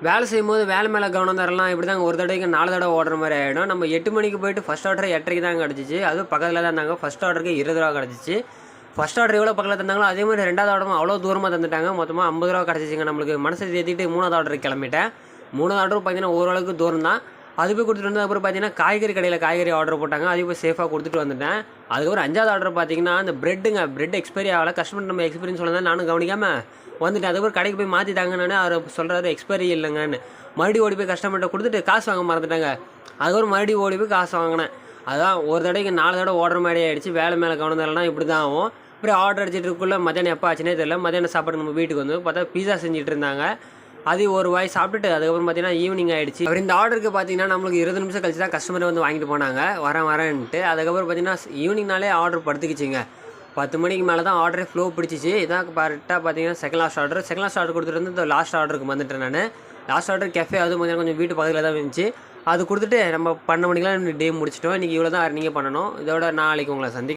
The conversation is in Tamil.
வேலை செய்யும்போது வேலை மேலே கவனம் தரலாம் இப்படி தாங்க ஒரு தடவைக்கு 4 தடவை ஓடுற மாதிரி ஆகிடும். நம்ம 8 மணிக்கு போயிட்டு ஃபஸ்ட் ஆர்டர் 8:30க்கு தான் கிடச்சிச்சு. அதுவும் பக்கத்தில் தான் இருந்தாங்க. ஃபஸ்ட் ஆர்டருக்கு 20 ரூபா கிடச்சிச்சு. ஃபஸ்ட் ஆர்டர் எவ்வளோ பக்கத்தில் தந்தாங்களோ அதே மாதிரி 2வது ஆர்டரும் அவ்வளோ தூரமாக தந்துட்டாங்க. மொத்தமாக 50 ரூபா கிடச்சிச்சிங்க. நம்மளுக்கு மனசை தேத்திட்டு 3வது ஆர்டருக்கு கிளம்பிட்டேன். 3வது ஆர்டரும் பார்த்தீங்கன்னா ஓரளவுக்கு தூரம் தான். அது போய் கொடுத்துட்டு வந்து அப்புறம் பார்த்தீங்கன்னா காய்கறி கடையில் காய்கறி ஆர்டர் போட்டாங்க. அது போய் சேஃபாக கொடுத்துட்டு வந்துட்டேன். அதுக்கப்புறம் 5வது ஆர்டர் பார்த்தீங்கன்னா அந்த பிரெட் எக்ஸ்பைரி ஆகலை. கஸ்டமர் நம்ம எக்ஸ்பீரியன்ஸ் சொல்ல தான் நானும் கவனிக்காமல் வந்துட்டு அதுக்கப்புறம் கடைக்கு போய் மாற்றிட்டாங்கன்னு அவர் சொல்கிறாரு எக்ஸ்பைரி இல்லைங்கன்னு. மறுபடியும் ஓடி போய் கஸ்டமர்கிட்ட கொடுத்துட்டு காசு வாங்க மறந்துட்டாங்க. அதுக்கப்புறம் மறுபடியும் ஓடி போய் காசு வாங்கினேன். அதான் ஒரு தடவைக்கு 4 தடவை ஓடுற மாதிரி ஆகிடுச்சு. வேலை மேலே கவனம் தரலனா இப்படி தான் ஆகும். அப்புறம் ஆர்டர் அடிச்சிட்டு இருக்குள்ள மத்தியானம் எப்போ ஆச்சுனே தெரியல. மத்தியானம் சாப்பாடு நம்ம வீட்டுக்கு வந்து பார்த்தா பீஸா செஞ்சுட்டு இருந்தாங்க. அது ஒரு வாய் சாப்பிட்டுட்டு அதுக்கப்புறம் பார்த்தீங்கன்னா ஈவினிங் ஆகிடுச்சு. அப்புறம் இந்த ஆர்டருக்கு பார்த்தீங்கன்னா நம்மளுக்கு 20 நிமிஷம் கழிச்சு தான் கஸ்டமர் வந்து வாங்கிட்டு போனாங்க. வரேன்ட்டு அதுக்கப்புறம் பார்த்தீங்கன்னா ஈவினிங்னாலே ஆர்டர் படுத்துக்கிச்சிங்க. 10 மணிக்கு மேலே தான் ஆர்டரே ஃப்ளோ பிடிச்சிச்சு. இதான் கரெக்டாக பார்த்தீங்கன்னா செகண்ட் லாஸ்ட் ஆர்டர் கொடுத்துட்டு வந்து இந்த லாஸ்ட் ஆர்டருக்கு வந்துட்டேன் நான். லாஸ்ட் ஆர்டர் கேஃபே அது கொஞ்சம் வீட்டு பக்கத்தில் தான் இருந்துச்சு. அது கொடுத்துட்டு நம்ம 12 மணிக்கெலாம் டே முடிச்சிட்டோம். இன்றைக்கி இவ்வளோ தான் நீங்கள் பண்ணணும். இதோட நாளைக்கு உங்களை